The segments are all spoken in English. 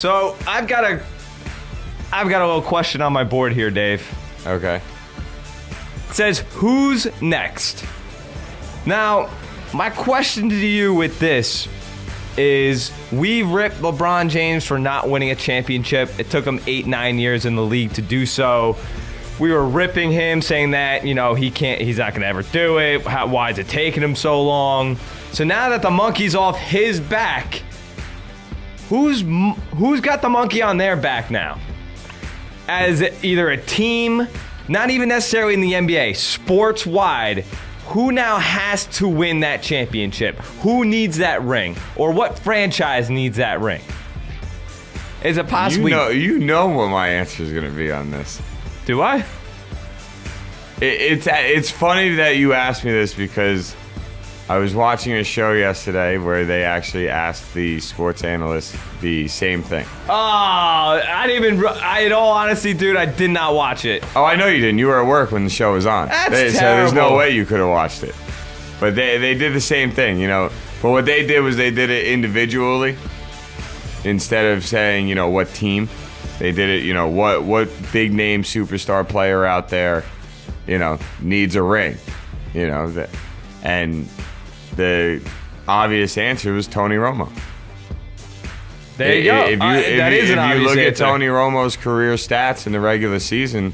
So I've got a little question on my board here, Dave. Okay. It says, who's next? Now, my question to you with this is, we ripped LeBron James for not winning a championship. It took him 8-9 years in the league to do so. We were ripping him, saying that, he's not going to ever do it. Why is it taking him so long? So now that the monkey's off his back, who's got the monkey on their back now? As either a team, not even necessarily in the NBA, sports-wide, who now has to win that championship? Who needs that ring? Or what franchise needs that ring? Is it possibly... You know what my answer is going to be on this. Do I? It's funny that you asked me this because I was watching a show yesterday where they actually asked the sports analyst the same thing. Oh, in all honesty, dude, I did not watch it. Oh, I know you didn't. You were at work when the show was on. That's terrible. So there's no way you could have watched it. But they did the same thing, But what they did was they did it individually instead of saying, what team. They did it, what big name superstar player out there, needs a ring, and the obvious answer was Tony Romo. There you go. If you look at Tony Romo's career stats in the regular season,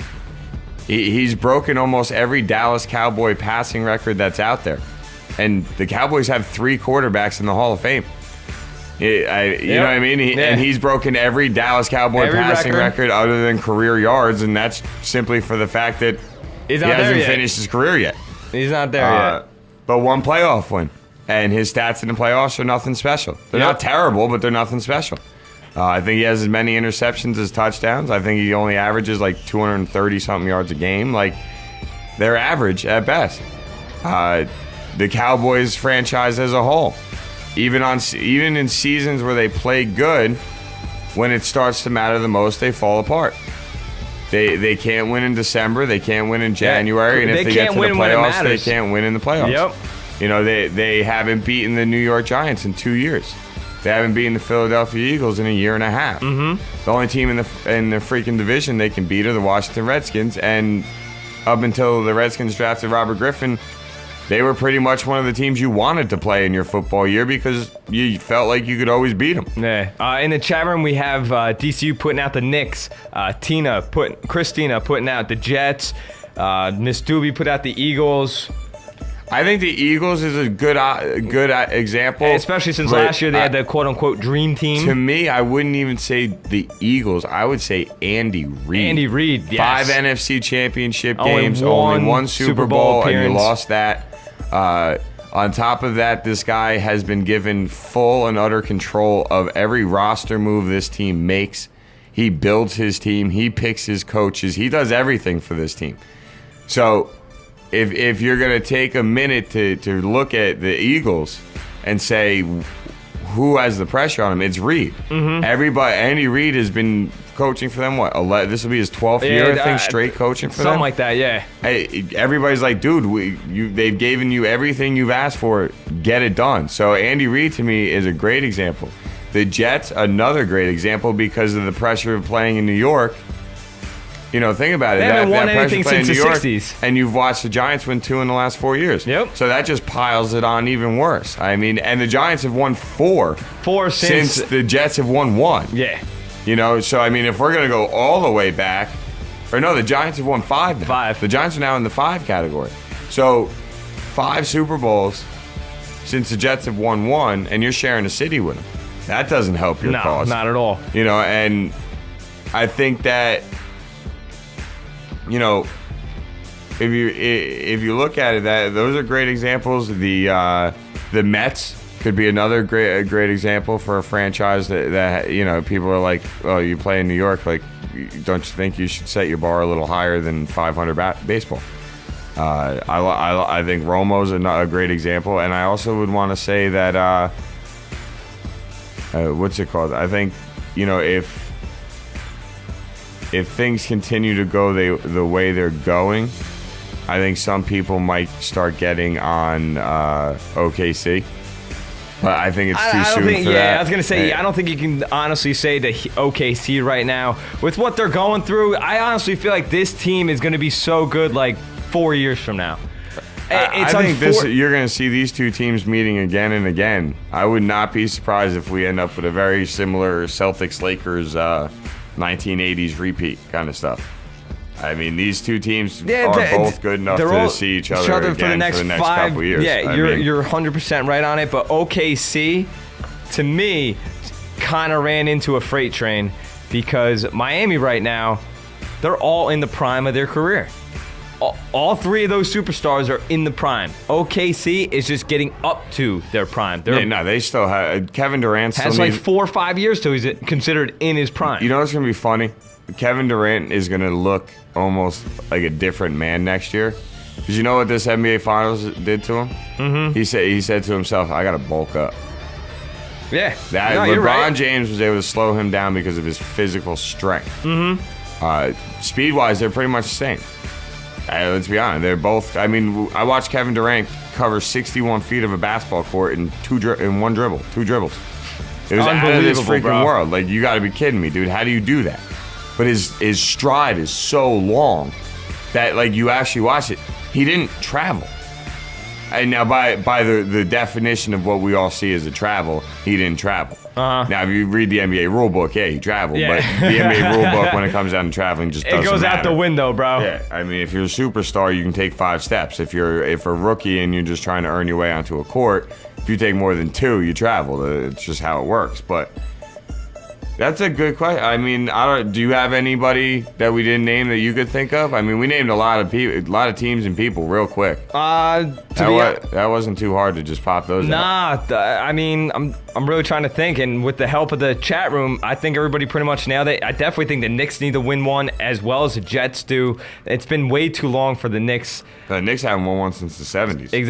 he's broken almost every Dallas Cowboy passing record that's out there. And the Cowboys have 3 quarterbacks in the Hall of Fame. You know what I mean? And he's broken every Dallas Cowboy passing record other than career yards, and that's simply for the fact that he hasn't finished his career yet. He's not there yet. But one playoff win. And his stats in the playoffs are nothing special. They're not terrible, but they're nothing special. I think he has as many interceptions as touchdowns. I think he only averages like 230-something yards a game. Like, they're average at best. The Cowboys franchise as a whole, even in seasons where they play good, when it starts to matter the most, they fall apart. They can't win in December. They can't win in January. And if they get to the playoffs, they can't win in the playoffs. Yep. They haven't beaten the New York Giants in 2 years. They haven't beaten the Philadelphia Eagles in a year and a half. Mm-hmm. The only team in the freaking division they can beat are the Washington Redskins. And up until the Redskins drafted Robert Griffin, they were pretty much one of the teams you wanted to play in your football year because you felt like you could always beat them. Yeah. In the chat room, we have DCU putting out the Knicks, Christina putting out the Jets, Miss Doobie put out the Eagles. I think the Eagles is a good example. Especially since last year they had the quote-unquote dream team. To me, I wouldn't even say the Eagles. I would say Andy Reid. Andy Reid, yes. 5 NFC championship games, only one Super Bowl, and you lost that. On top of that, this guy has been given full and utter control of every roster move this team makes. He builds his team. He picks his coaches. He does everything for this team. So if you're going to take a minute to look at the Eagles and say who has the pressure on him, it's Reid. Mm-hmm. Andy Reid has been coaching for them, this will be his 12th year, I think, straight coaching for them. Something like that, yeah. Hey, everybody's like, dude, they've given you everything you've asked for. Get it done. So Andy Reid, to me, is a great example. The Jets, another great example because of the pressure of playing in New York. Think about it. They haven't won anything since the 60s. And you've watched the Giants win 2 in the last 4 years. Yep. So that just piles it on even worse. I mean, and the Giants have won 4 since the Jets have won 1. Yeah. So I mean, if we're going to go all the way back, the Giants have won 5 now. 5. The Giants are now in the 5 category. So 5 Super Bowls since the Jets have won 1, and you're sharing a city with them. That doesn't help your cause. No, not at all. And I think that, if you look at it, those are great examples. The Mets could be another great example for a franchise that people are like, oh, you play in New York, like, don't you think you should set your bar a little higher than 500 baseball? I think Romo's a great example, and I also would want to say that what's it called? I think if things continue to go the way they're going, I think some people might start getting on OKC. But I think it's too soon for that. I was going to say, I don't think you can honestly say that OKC right now, with what they're going through, I honestly feel like this team is going to be so good like 4 years from now. I think you're going to see these two teams meeting again and again. I would not be surprised if we end up with a very similar Celtics-Lakers 1980s repeat kind of stuff. I mean, these two teams are both good enough to see each other again for the next couple of years. Yeah, you're 100% right on it. But OKC, to me, kind of ran into a freight train because Miami right now, they're all in the prime of their career. All three of those superstars are in the prime. OKC is just getting up to their prime. They still have Kevin Durant. Has like 4 or 5 years till he's considered in his prime. You know what's gonna be funny? Kevin Durant is gonna look almost like a different man next year. Because you know what this NBA Finals did to him? Mm-hmm. He said to himself, "I gotta bulk up." Yeah. LeBron James was able to slow him down because of his physical strength. Mm-hmm. Speed-wise, they're pretty much the same. Let's be honest. They're both. I mean, I watched Kevin Durant cover 61 feet of a basketball court in one dribble, 2 dribbles. It was out of this freaking world. Like, you got to be kidding me, dude. How do you do that? But his stride is so long that, like, you actually watch it. He didn't travel. And now, by the definition of what we all see as a travel, he didn't travel. Now, if you read the NBA rule book, he traveled. Yeah. But the NBA rule book, when it comes down to traveling, just doesn't matter. It goes out the window, bro. Yeah, I mean, if you're a superstar, you can take 5 steps. If a rookie and you're just trying to earn your way onto a court, if you take more than 2, you travel. It's just how it works. But that's a good question. I mean, do you have anybody that we didn't name that you could think of? I mean, we named a lot of teams and people real quick. That wasn't too hard to just pop those out. I mean, I'm really trying to think, and with the help of the chat room, I think everybody pretty much nailed it. I definitely think the Knicks need to win one, as well as the Jets do. It's been way too long for the Knicks. The Knicks haven't won one since the 70s. They've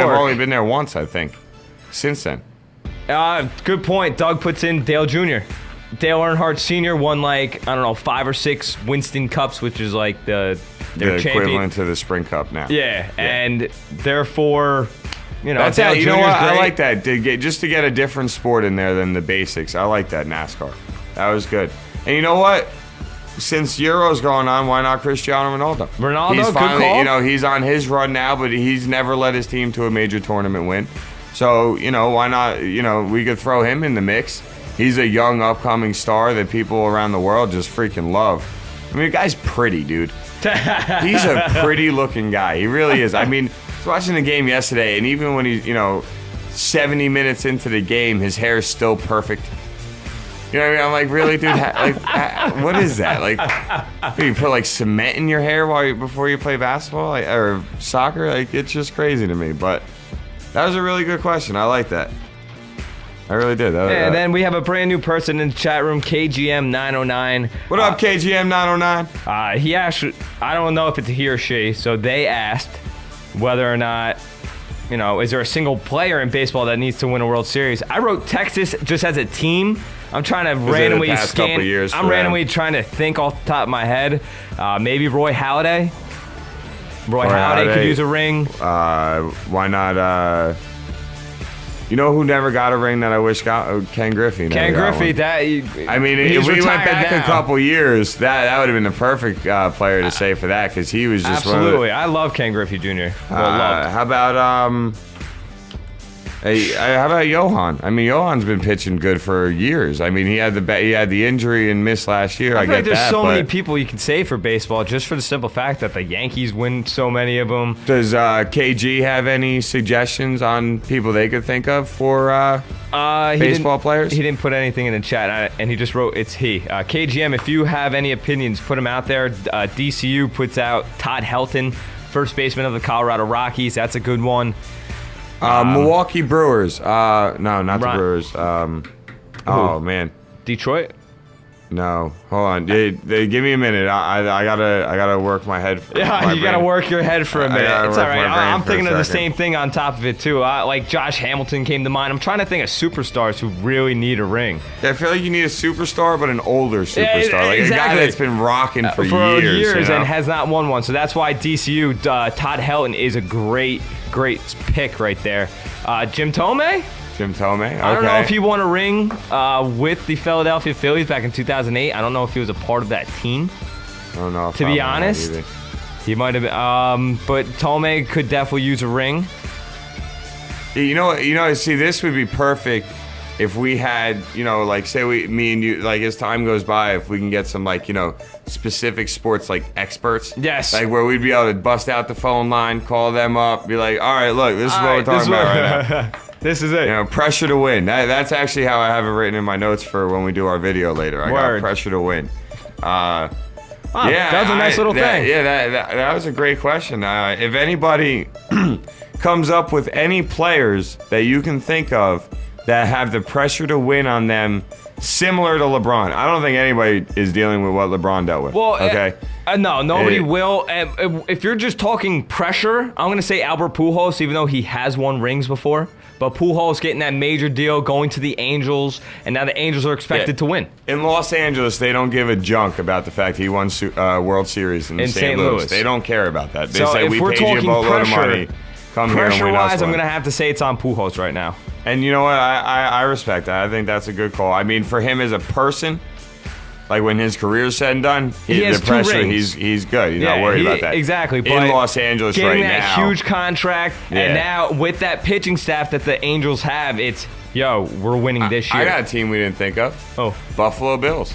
only been there once, I think, since then. Good point. Doug puts in Dale Jr. Dale Earnhardt Sr. won 5 or 6 Winston Cups, which is like their equivalent to the Spring Cup now. Yeah. And therefore, that's Dale it. You Jr. know what? Great. I like that. Just to get a different sport in there than the basics. I like that NASCAR. That was good. And you know what? Since Euro's going on, why not Cristiano Ronaldo? He's finally, good call. He's on his run now, but he's never led his team to a major tournament win. So, why not, we could throw him in the mix. He's a young, upcoming star that people around the world just freaking love. I mean, the guy's pretty, dude. He's a pretty-looking guy. He really is. I mean, I was watching the game yesterday, and even when he's, 70 minutes into the game, his hair is still perfect. You know what I mean? I'm like, really, dude? What is that? Like, you put, cement in your hair before you play basketball or soccer? It's just crazy to me, but... That was a really good question. I like that. I really did. And then we have a brand new person in the chat room, KGM909. What up, KGM909? He asked, I don't know if it's a he or she, so they asked whether or not, is there a single player in baseball that needs to win a World Series? I wrote Texas just as a team. I'm trying to randomly scan. I'm randomly trying to think off the top of my head. Maybe Roy Halladay. Roy Halladay could use a ring. Why not? You know who never got a ring that I wish got? Ken Griffey. Ken Griffey. If we went back a couple years, that would have been the perfect player to say for that, because he was just absolutely. I love Ken Griffey Jr. How about how about Johan? I mean, Johan's been pitching good for years. I mean, he had the injury and missed last year. I get that. There's so many people you can say for baseball, just for the simple fact that the Yankees win so many of them. Does KG have any suggestions on people they could think of for baseball players? He didn't put anything in the chat, and he just wrote, it's he. KGM, if you have any opinions, put them out there. DCU puts out Todd Helton, first baseman of the Colorado Rockies. That's a good one. Milwaukee Brewers. No, not the Brewers. Oh, man. Detroit? No, hold on. Give me a minute. I gotta work my head. Yeah, you gotta work your head for a minute. It's all right. I'm thinking of the same thing on top of it too. Like Josh Hamilton came to mind. I'm trying to think of superstars who really need a ring. I feel like you need a superstar, but an older superstar, like a guy that's been rocking for years, and has not won one. So that's why DCU Todd Helton is a great pick right there. Jim Thome. Jim Thome. Okay. I don't know if he won a ring with the Philadelphia Phillies back in 2008. I don't know if he was a part of that team. I don't know. To be honest, he might have been. But Thome could definitely use a ring. You know. See, this would be perfect if we had, like, say me and you, like, as time goes by, if we can get some, like, specific sports, like, experts. Yes. Like, where we'd be able to bust out the phone line, call them up, be like, all right, look, this is what we're talking about right now. This is it. Pressure to win. That's actually how I have it written in my notes for when we do our video later. I got pressure to win. That was a nice little thing. Yeah, that was a great question. If anybody comes up with any players that you can think of that have the pressure to win on them, similar to LeBron. I don't think anybody is dealing with what LeBron dealt with. Well, okay. No, nobody will. If you're just talking pressure, I'm going to say Albert Pujols, even though he has won rings before. But Pujols getting that major deal, going to the Angels, and now the Angels are expected to win. In Los Angeles, they don't give a junk about the fact he won World Series in St. Louis. They don't care about that. They say, we paid you a boatload of money. Come here and win us one. Pressure-wise, I'm going to have to say it's on Pujols right now. And you know what? I respect that. I think that's a good call. I mean, for him as a person, like when his career's said and done, he has the pressure, 2 rings. He's good. He's not worried about that. Exactly. But in Los Angeles right now. Getting that huge contract, and now with that pitching staff that the Angels have, it's, we're winning this year. I got a team we didn't think of. Oh. Buffalo Bills.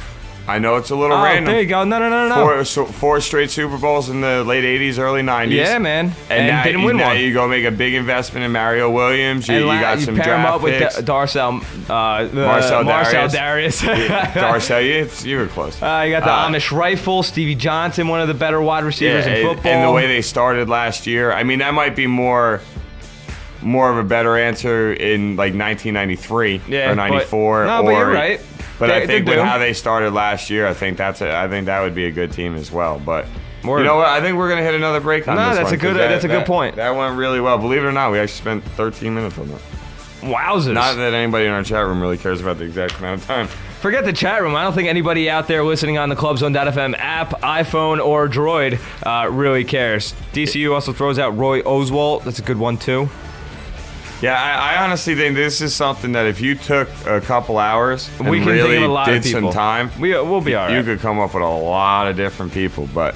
I know it's a little random. There you go. No. Four straight Super Bowls in the late 80s, early 90s. Yeah, man. And now, didn't win one. You go make a big investment in Mario Williams. You got some pair him up picks. with Marcel Darius. Darcel, you were close. You got the Amish Rifle, Stevie Johnson, one of the better wide receivers in football. And the way they started last year, I mean, that might be more of a better answer in like 1993 or 94. But you're right. But I think with how they started last year, I think that would be a good team as well. But you know what? I think we're gonna hit another break on this one. That's a good point. That went really well. Believe it or not, we actually spent 13 minutes on that. Wowzers! Not that anybody in our chat room really cares about the exact amount of time. Forget the chat room. I don't think anybody out there listening on the ClubZone.fm app, iPhone, or Droid really cares. DCU also throws out Roy Oswalt. That's a good one too. Yeah, I honestly think this is something that if you took a couple hours and we can really think of a lot did of people. some time, we'll be all right. You could come up with a lot of different people, but